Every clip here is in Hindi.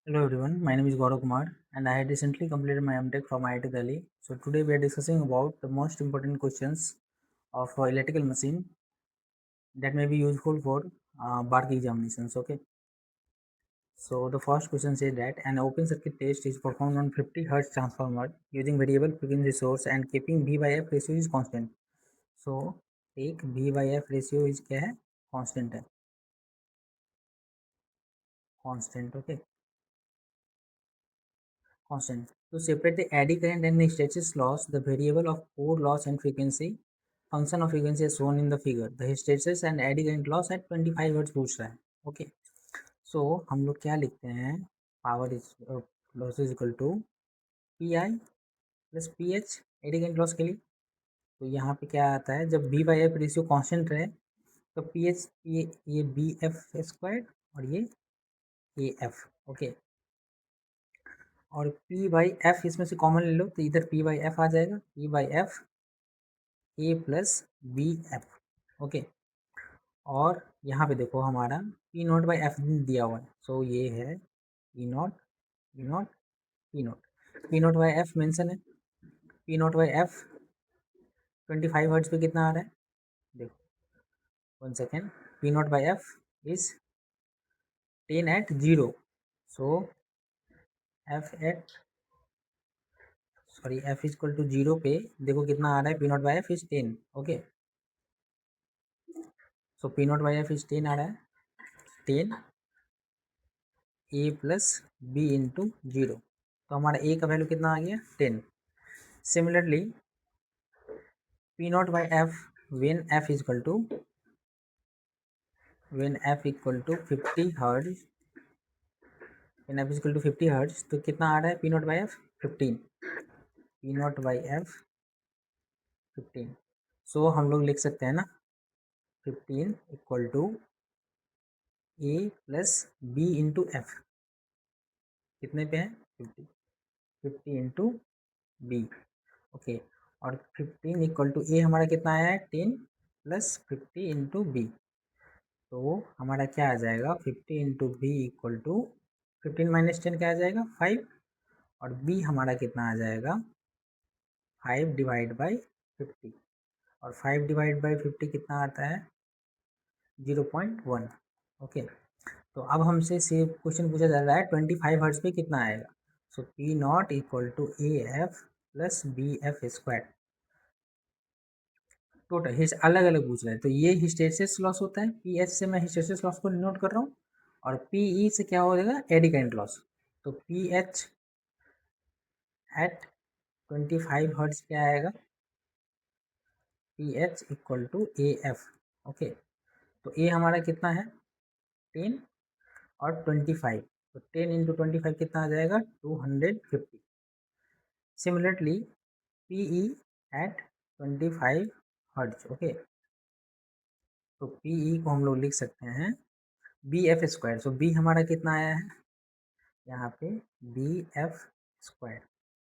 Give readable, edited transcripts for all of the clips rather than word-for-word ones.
Hello everyone, my name is Gaurav Kumar and I had recently completed my MTech from IIT Delhi. So today we are discussing about the most important questions of electrical machine that may be useful for BARC examinations. Okay. So the first question says that an open circuit test is performed on 50 Hz transformer using variable frequency source and keeping V by F ratio is constant. So एक V by F ratio is क्या है? Constant है. Constant. Okay. Constant. To separate the eddy current and the hysteresis loss, the variable of core loss and frequency, function of frequency is shown in the figure. The hysteresis and eddy current loss at 25 hertz पूछ रहा है. ओके. सो हम लोग क्या लिखते हैं? Power is loss is equal to P I plus P H eddy current loss के लिए. तो यहाँ पे क्या आता है, जब B by F ratio constant रहे तो पी एच ये बी एफ स्क्वायर और ये ए एफ. ओके. और P बाई एफ इसमें से कॉमन ले लो तो इधर P बाई एफ आ जाएगा. P by F A plus B F. Okay. और यहाँ पे देखो हमारा P नॉट बाई एफ दिया हुआ है. सो ये है P naught P naught P naught. P naught by F mention है. P naught by F 25 hertz पे कितना आ रहा है देखो. 1 second. P naught by F is 10 at 0. So F at F equal to 0 पे देखो कितना आ रहा है. P naught by F is 10. Okay. So P naught by F is 10 आ रहा है. 10 ए प्लस बी इंटू 0. तो हमारा ए का वैल्यू कितना आ गया? 10. Similarly P naught by F when F equal to 50 hertz. When F equal to 50 hertz तो कितना आ रहा है P naught by F? 15. P naught by F 15. So हम लोग लिख सकते हैं ना 15 equal to A plus B into F. कितने पे है? 50. 50 इंटू बी. ओके. और 15 इक्वल टू ए हमारा कितना आया है? 10 प्लस 50 इंटू बी. तो हमारा क्या आ जाएगा? 50 into B equal to 15 minus 10 क्या आ जाएगा? 5. और बी हमारा कितना आ जाएगा? 5 डिवाइड बाई 50. और 5 डिवाइड बाई 50 कितना आता है? 0.1. ओके. तो अब हमसे से क्वेश्चन पूछा जा रहा है 25 हर्ट्ज पे कितना आएगा. So P not equal to A F plus B F square. Total हिस्ट अलग अलग पूछ रहे हैं. तो ये हिस्टेरिसिस लॉस होता है. पी एच से मैं हिस्टेरिसिस लॉस को नोट कर रहा हूँ. और पी ई से क्या हो जाएगा? Eddy current loss. तो पी एच एट 25 हर्ट्ज क्या आएगा? P H equal to A F. Okay. तो ए हमारा कितना है? 10 और 25. तो 10 इंटू 25 कितना आ जाएगा? 250. Similarly P E at 25 hertz. Okay. तो पी ई को हम लोग लिख सकते हैं B F square. So B हमारा कितना आया है यहाँ पे? B F square.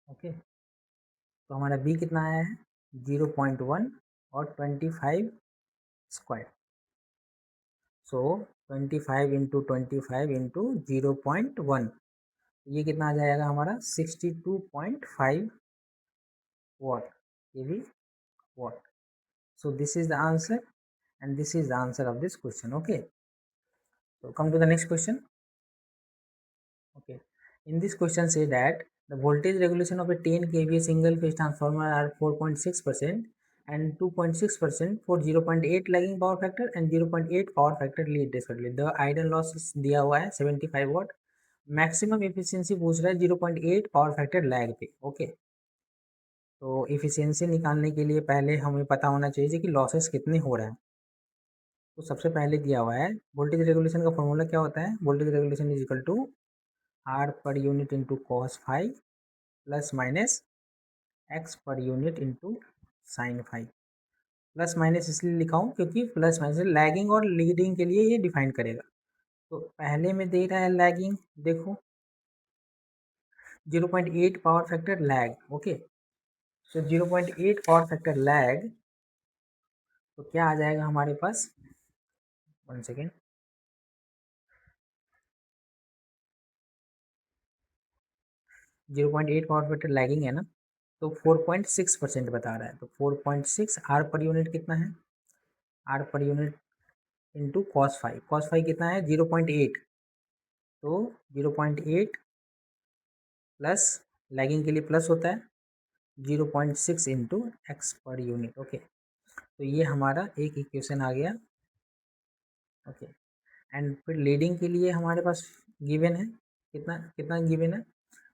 ओके. तो हमारा बी कितना आया है? 0.1 और 25 स्क्वायर. सो 25 इंटू 25 इंटू 0.1 ये कितना आ जाएगा हमारा? 62.5 वॉट. ये भी what. So this is the answer and this is the answer of this question. Okay. So come to the next question. Okay. In this question say that the voltage regulation of a 10 kVA single phase transformer are 4.6% and 2.6% for 0.8 lagging power factor and 0.8 power factor lead respectively. The idle loss दिया हुआ है 75 watt. मैक्सिमम एफिशिएंसी पूछ रहा है 0.8 पावर फैक्टर लैग पे. ओके. तो एफिशिएंसी निकालने के लिए पहले हमें पता होना चाहिए कि लॉसेस कितने हो रहे हैं. तो सबसे पहले दिया हुआ है वोल्टेज रेगुलेशन का फॉर्मूला क्या होता है? Voltage regulation is equal to R per unit into cos phi plus minus X per unit into sine phi. Plus minus इसलिए लिखा हूँ क्योंकि प्लस माइनस लैगिंग और लीडिंग के लिए ये डिफाइन करेगा. तो पहले में दे रहा है लैगिंग. देखो 0.8 पावर फैक्टर लैग. ओके. सो 0.8 पावर फैक्टर लैग तो क्या आ जाएगा हमारे पास? 1 सेकेंड. 0.8 पावर फैक्टर लैगिंग है ना, तो 4.6% बता रहा है, तो 4.6 आर पर यूनिट कितना है, R per unit into cos phi, cos phi कितना है 0.8, तो 0.8 प्लस लैगिंग के लिए प्लस होता है 0.6 into x per unit. Okay, तो ये हमारा एक इक्वेशन आ गया। ओके, एंड फिर लीडिंग के लिए हमारे पास गिवन है, कितना कितना गिवन है,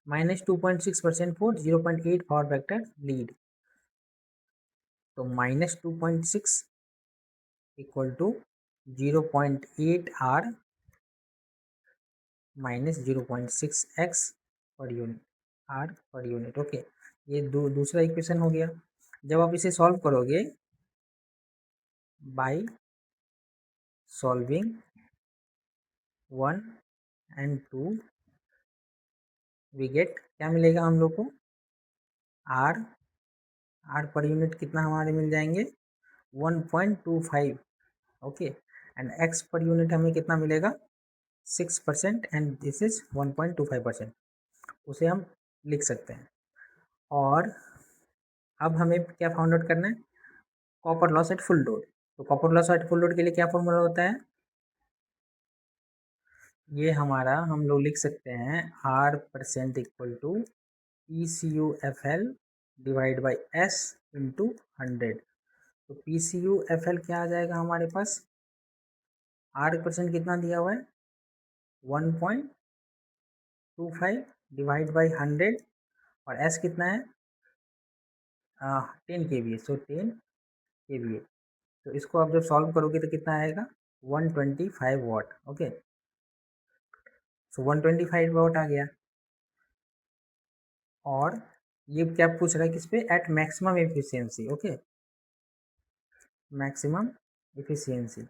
-2.6% फॉर 0.8 पावर फैक्टर लीड, तो -2.6 equal to 0.8 R minus 0.6 X per unit, R per unit. Okay, ये दूसरा इक्वेशन हो गया। जब आप इसे सॉल्व करोगे by solving 1 and 2, we get, क्या मिलेगा हम लोग को, आर, आर पर यूनिट कितना हमारे मिल जाएंगे 1.25। Okay, and x per unit हमें कितना मिलेगा 6% एंड दिस इज 1.25%, उसे हम लिख सकते हैं। और अब हमें क्या फाउंड आउट करना है, copper loss at full load, तो copper loss at full load के लिए क्या फॉर्मूला होता है, ये हमारा हम लोग लिख सकते हैं R percent equal to P C U F L divide by S into 100, तो P C U F L क्या आ जाएगा हमारे पास, आर परसेंट कितना दिया हुआ है 1.25 डिवाइड बाई 100, और एस कितना है 10 के वी, सो 10 के वी। तो इसको आप जब सॉल्व करोगे तो कितना आएगा 125 वाट। ओके, सो 125 वाट आ गया। और ये क्या पूछ रहा है किस पे, at maximum efficiency. Okay, maximum efficiency,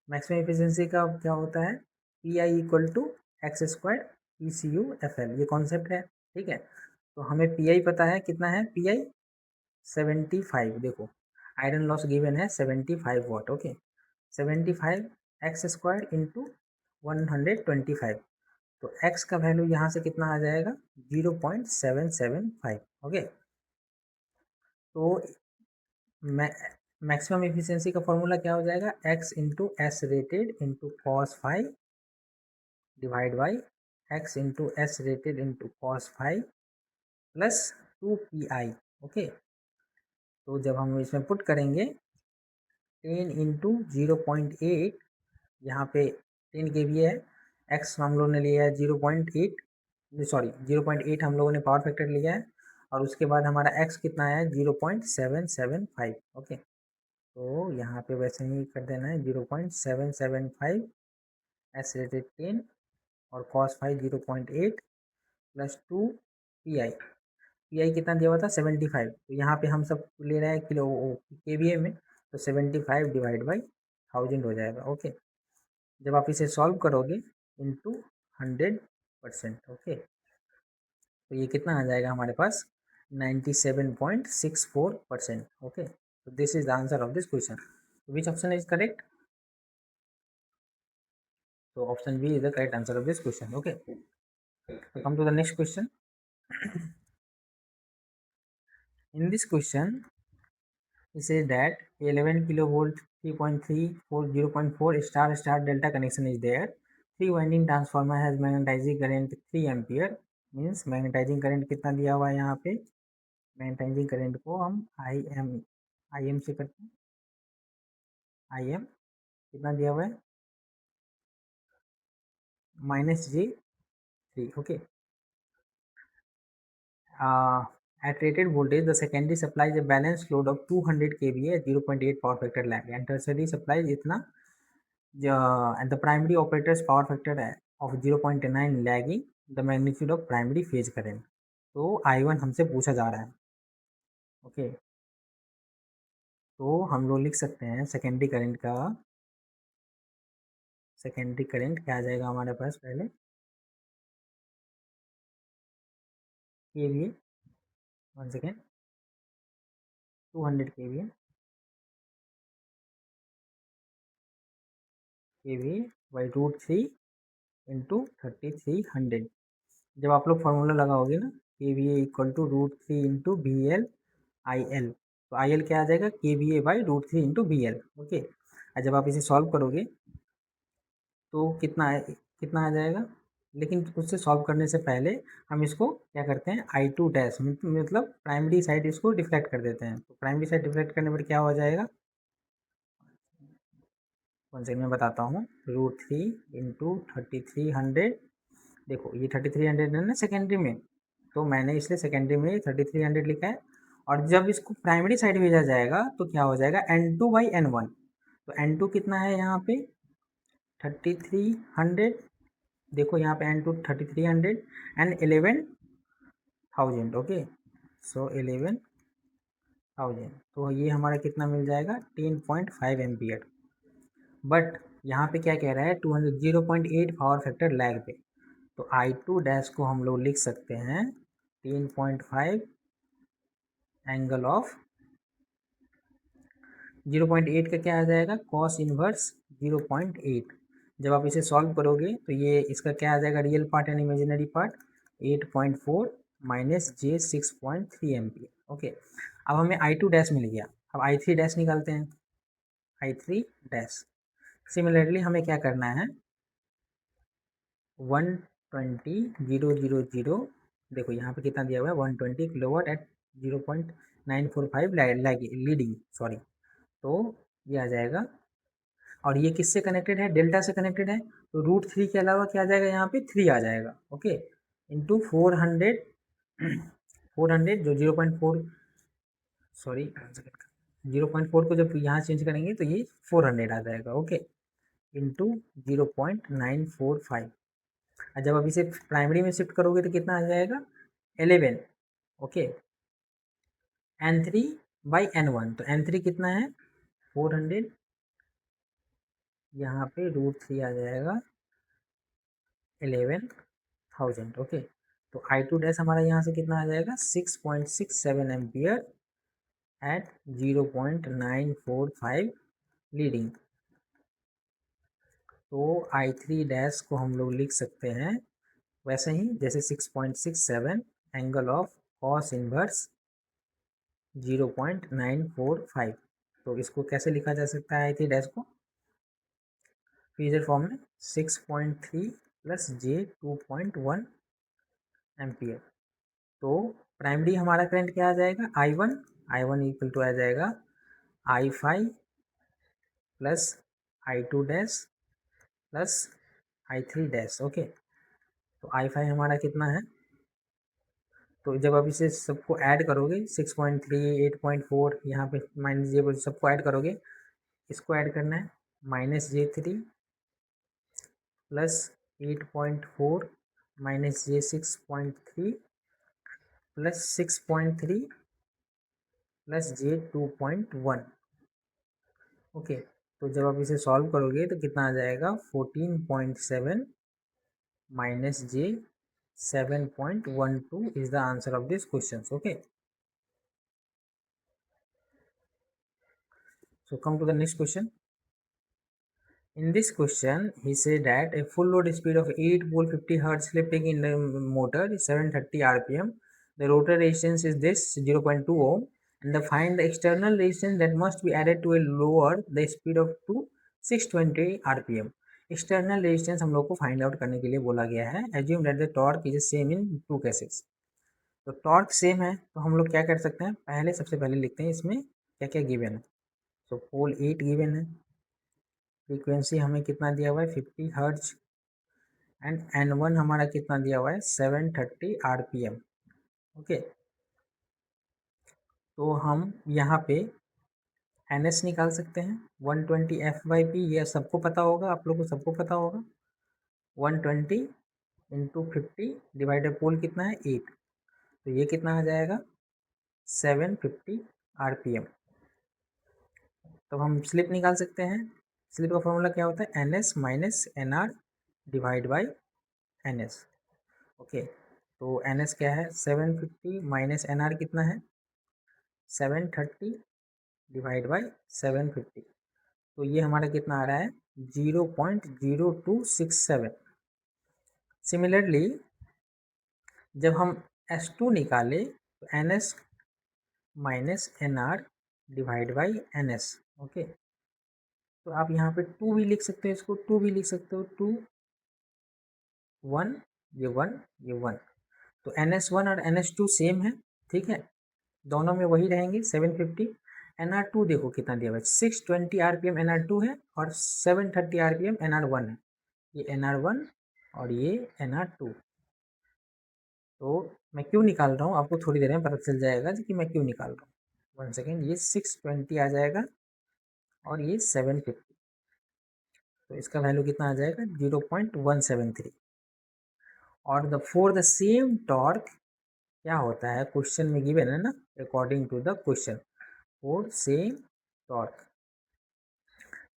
maximum efficiency का क्या होता है P I equal to X square P C U F L, ये कॉन्सेप्ट है। ठीक है, तो हमें पी आई पता है कितना है, पी आई 75, देखो आयरन लॉस गिवन है 75 वाट। ओके, 75 एक्स स्क्वायर इंटू 125, तो x का वैल्यू यहाँ से कितना आ जाएगा 0.775। ओके, तो मैक्सिमम एफिशिएंसी का फॉर्मूला क्या हो जाएगा, x into S rated into cos five divide by x into S rated into cos phi plus 2 pi। Okay, तो जब हम इसमें पुट करेंगे 10 इंटू 0.8, यहाँ पे 10 के वी है, एक्स हम लोगों ने लिया है 0.8, सॉरी 0.8 हम लोगों ने पावर फैक्टर लिया है, और उसके बाद हमारा एक्स कितना है 0.775। ओके, तो यहाँ पे वैसे ही कर देना है 0.775 एस रेटेड 10 और cos five 0.8 plus 2 P I कितना दिया हुआ था 75, तो यहाँ पे हम सब ले रहे हैं किलो के वी ए में, तो 75 डिवाइड बाई 1000 हो जाएगा। ओके, जब आप इसे सॉल्व करोगे इंटू 100%। ओके, तो ये कितना आ जाएगा हमारे पास 97.64%। ओके, तो this is the answer of this question, which option is correct, तो option B is the correct answer of this question. Okay, तो come to the next question. In this question, it says that 11 kilovolt 3.3 for 0.4 star star delta connection is there. Three winding transformer has magnetizing current 3 ampere, means magnetizing current कितना दिया हुआ है यहाँ पे, मैग्नेटाइजिंग करंट को हम आई एम से करते हैं, आई एम कितना दिया हुआ है -J3। Okay, at rated voltage the secondary supplies a balanced load of 200 kVA at 0.8 power factor lag and tertiary supplies इतना, and the primary operator's power factor of 0.9 lagging the magnitude of primary phase current। तो I1 हमसे पूछा जा रहा है। ओके, तो हम लोग लिख सकते हैं सेकेंडरी करंट का, सेकेंडरी करंट क्या आ जाएगा हमारे पास, पहले KVA, 1 second, 200 KVA, KVA by √3 into 3300, जब आप लोग फार्मूला लगाओगे ना K V A equal to √3 into B L I L, तो आई एल क्या आ जाएगा K V A by √3 into B L. Okay, और जब आप इसे सॉल्व करोगे तो कितना आ जाएगा, लेकिन उससे सॉल्व करने से पहले हम इसको क्या करते हैं I2 डैश मतलब प्राइमरी साइड इसको डिफ्लेक्ट कर देते हैं। तो प्राइमरी साइड डिफ्लेक्ट करने पर क्या हो जाएगा, कौन से मैं बताता हूँ, √3 इंटू 3300। देखो ये 3300 है ना सेकेंडरी में, तो मैंने इसलिए सेकेंडरी में 3300 लिखा है। और जब इसको प्राइमरी साइड भेजा जाएगा तो क्या हो जाएगा N2/N1। तो N2 कितना है यहाँ पे 3300, देखो यहाँ पे N2 3300 एंड 11,000। ओके, सो 11,000, तो ये हमारा कितना मिल जाएगा 10.5 एम्पियर। बट यहाँ पे क्या कह रहा है 200 0.8 पावर फैक्टर लैग पे, तो I2 डैश को हम लोग लिख सकते हैं 10.5 एंगल ऑफ 0.8 का क्या आ जाएगा कॉस इनवर्स 0.8। जब आप इसे सॉल्व करोगे तो ये इसका क्या आ जाएगा real part and imaginary part 8.4 minus J 6.3 ampere. Okay, अब हमें I2 डैश मिल गया, अब I3 डैश निकालते हैं। I3 डैश सिमिलरली हमें क्या करना है 120,000, देखो यहाँ पे कितना दिया हुआ है 120 किलोवाट एट 0.945 लीडिंग, सॉरी, तो ये आ जाएगा। और ये किससे कनेक्टेड है डेल्टा से कनेक्टेड है, तो √3 के अलावा क्या आ जाएगा यहाँ पे 3 आ जाएगा। ओके, इंटू 400 400 जो 0.4, सॉरी 0.4 को जब यहाँ चेंज करेंगे तो ये 400 आ जाएगा। ओके, इंटू 0.945, और जब आप इसे प्राइमरी में शिफ्ट करोगे तो कितना आ जाएगा 11। ओके, N3/N1, तो N3 कितना है 400, यहाँ पे √3 आ जाएगा 11,000। ओके, तो I2 डैश हमारा यहाँ से कितना आ जाएगा 6.67 एम्पियर एट 0.945 लीडिंग। तो I3 डैश को हम लोग लिख सकते हैं वैसे ही जैसे 6.67 एंगल ऑफ कॉस इनवर्स 0.945। तो इसको कैसे लिखा जा सकता है I3 डैश को फेजर फॉर्म में 6.3 प्लस जे 2.1 एम्पियर। तो प्राइमरी हमारा करंट क्या आ जाएगा I1 इक्वल टू आ जाएगा I5 plus I2 dash plus I3 dash. Okay, तो I5 हमारा कितना है, तो जब आप इसे सबको ऐड करोगे 6.3 8.4 यहाँ पे माइनस जे सबको ऐड करोगे, इसको ऐड करना है -J3 plus 8.4 -J6.3 plus 6.3 plus J2.1। Okay, तो जब आप इसे सॉल्व करोगे तो कितना आ जाएगा 14.7 minus J7.12 is the answer of this question. Okay, so come to the next question. In this question, he said that a full load speed of 8 pole 50 hertz slipping in the motor is 730 rpm. The rotor resistance is this 0.2 ohm, and the find the external resistance that must be added to a lower the speed of to 620 rpm. External resistance हम लोग को फाइंड आउट करने के लिए बोला गया है। Assume that the torque is same in two cases. तो टॉर्क सेम है तो हम लोग क्या कर सकते हैं, सबसे पहले लिखते हैं इसमें क्या क्या गिवन है। तो पोल 8 गिवन है, फ्रीक्वेंसी हमें कितना दिया हुआ है 50 हर्ट्ज, एंड N1 हमारा कितना दिया हुआ है 730 rpm। ओके, तो हम यहाँ पे NS निकाल सकते हैं 120 F/P, ये सबको पता होगा, आप लोग को सबको पता होगा। 120 इंटू 50 डिवाइडेड पोल कितना है 8, तो ये कितना आ जाएगा 750 rpm। तो हम स्लिप निकाल सकते हैं, स्लिप का फॉर्मूला क्या होता है NS minus NR divide by NS। Okay, तो NS क्या है 750 माइनस NR कितना है 730 डिवाइड बाई 750, तो ये हमारा कितना आ रहा है 0.0267। सिमिलरली जब हम S2 निकाले तो NS minus NR divide by NS। Okay, तो आप यहाँ पे 2 भी लिख सकते हो, इसको 2 भी लिख सकते हो, 2 1 ये 1 ये 1, तो NS1 और NS2 सेम है, ठीक है, दोनों में वही रहेंगे 750। NR2 देखो कितना दिया हुआ है, 620 RPM NR2 है और 730 RPM NR1 है, ये NR1 और ये NR2। तो मैं क्यों निकाल रहा हूँ आपको थोड़ी देर में पता चल जाएगा कि मैं क्यों निकाल रहा हूँ। 1 सेकेंड, ये 620 आ जाएगा और ये 750, तो इसका वैल्यू कितना आ जाएगा 0.173। और फॉर द सेम टॉर्क क्या होता है, क्वेश्चन में गिवन है ना, according to the question, for same torque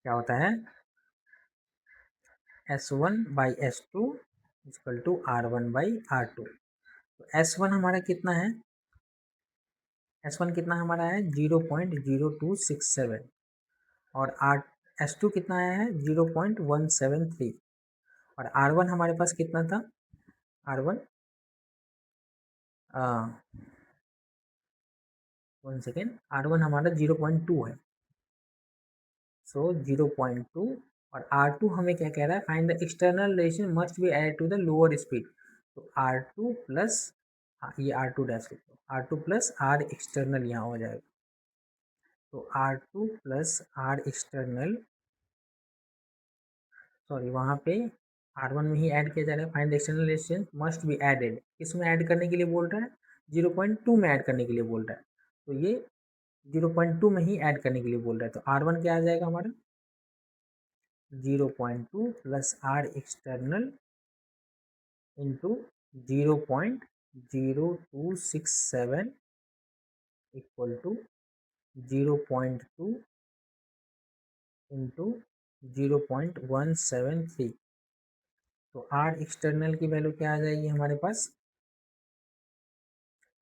क्या होता है, S1 by S2 equal to R1 by R2। तो S1 हमारा कितना है, S1 कितना हमारा है 0.0267 और S2 कितना आया है 0.173 और R1 हमारे पास कितना था, R1 1 सेकेंड, R1 हमारा 0.2 है, सो 0.2 और R2 हमें क्या कह रहा है, find the external relation must be add to the lower speed. तो R2 प्लस ये R2 डैश लिखो, R2 प्लस R एक्सटर्नल यहाँ हो जाएगा, तो R2 plus R external, sorry वहाँ पे R1 में ही ऐड किया जा रहा है, find the external relation must be added, किसमें ऐड करने के लिए बोल रहा है, 0.2 में ऐड करने के लिए बोल रहा है, तो ये 0.2 में ही ऐड करने के लिए बोल रहा है, तो R1 क्या आ जाएगा हमारा 0.2 plus R external into 0.0267 equal to 0.2 into 0.173। तो R एक्सटर्नल की वैल्यू क्या आ जाएगी हमारे पास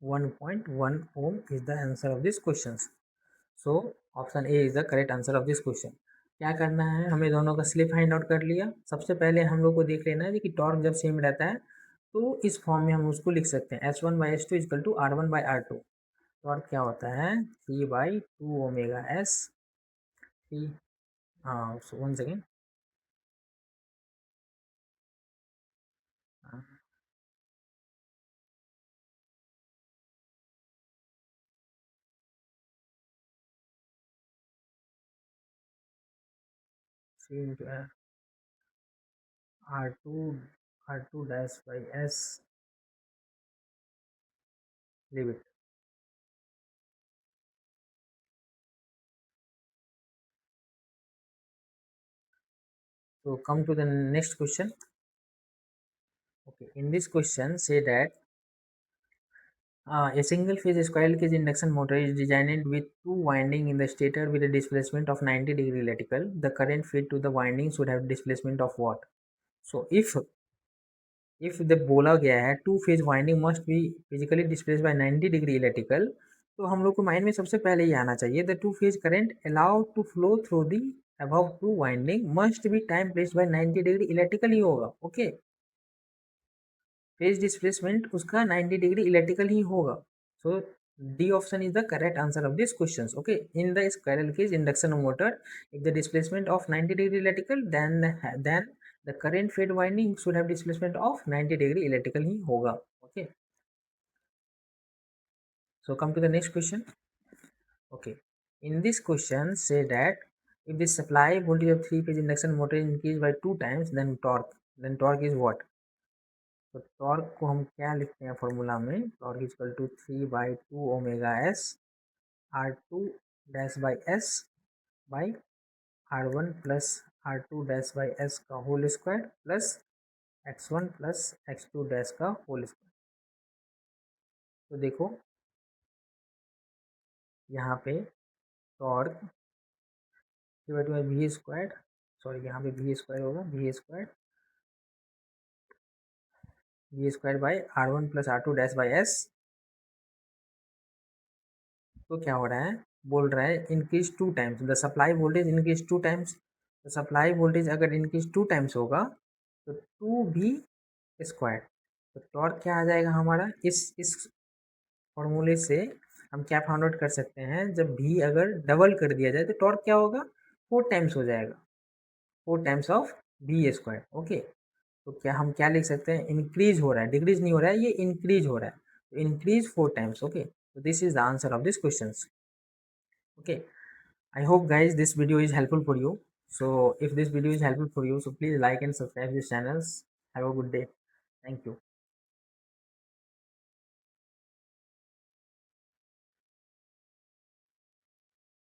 1.1 ohm is the answer of this question. So option A is the correct answer of this question. क्या करना है, हमें दोनों का स्लिप फाइंड आउट कर लिया। सबसे पहले हम लोग को देख लेना है कि टॉर्क जब सेम रहता है तो इस फॉर्म में हम उसको लिख सकते हैं, S1/S2 equal to R1/R2। Torque क्या होता है 3/2 ओमेगा एस, थ्री, हाँ 1 second, three into R2 dash by S, live it. So come to the next question. Okay, in this question say that a single phase squirrel cage induction motor is designed with two winding in the stator with a displacement of 90-degree electrical. The current fed to the winding should have displacement of what? So if the बोला गया है two phase winding must be physically displace bye 90 degree electrical, तो हम लोग को माइंड में सबसे पहले ये आना चाहिए the two phase current allowed to flow through the above two winding must be time place by 90 degree electrical ही होगा। ओके, फेज डिस्प्लेसमेंट उसका 90 डिग्री इलेक्ट्रिकल ही होगा। So D option is the correct answer of this question. Okay, in the squirrel cage induction motor if the displacement of 90 degree electrical then the current fed winding should have displacement of 90 degree electrical ही होगा। Okay, so come to the next question. Okay, in this question say that if the supply voltage of three phase induction motor increase by 2 times then torque is what? तो टॉर्क को हम क्या लिखते हैं फॉर्मूला में, torque equal to 3/2 omega S R2 dash by S by R1 plus R2 dash by S का whole square plus X1 plus X2 dash का होल स्क्वायर। तो देखो यहाँ पे torque divide by V square, sorry यहाँ पे वी स्क्वायर होगा, V square by R1 plus R2 dash by S. तो क्या हो रहा है, बोल रहा है increase 2 times the supply voltage, increase 2 times, तो सप्लाई वोल्टेज अगर इंक्रीज 2 टाइम्स होगा तो 2 भी स्क्वायर तो टॉर्क क्या आ जाएगा हमारा, इस फॉर्मूले से हम क्या फाइंड आउट कर सकते हैं, जब भी अगर डबल कर दिया जाए तो टॉर्क क्या होगा, 4 टाइम्स हो जाएगा, 4 times of B square. Okay, तो क्या हम क्या लिख सकते हैं, इंक्रीज हो रहा है, डिक्रीज नहीं हो रहा है, ये इंक्रीज हो रहा है, तो increase 4 times. Okay, so this is the answer of this questions. Okay, I hope guys this video is helpful for you. So if this video is helpful for you, so please like and subscribe this channels. Have a good day. Thank you.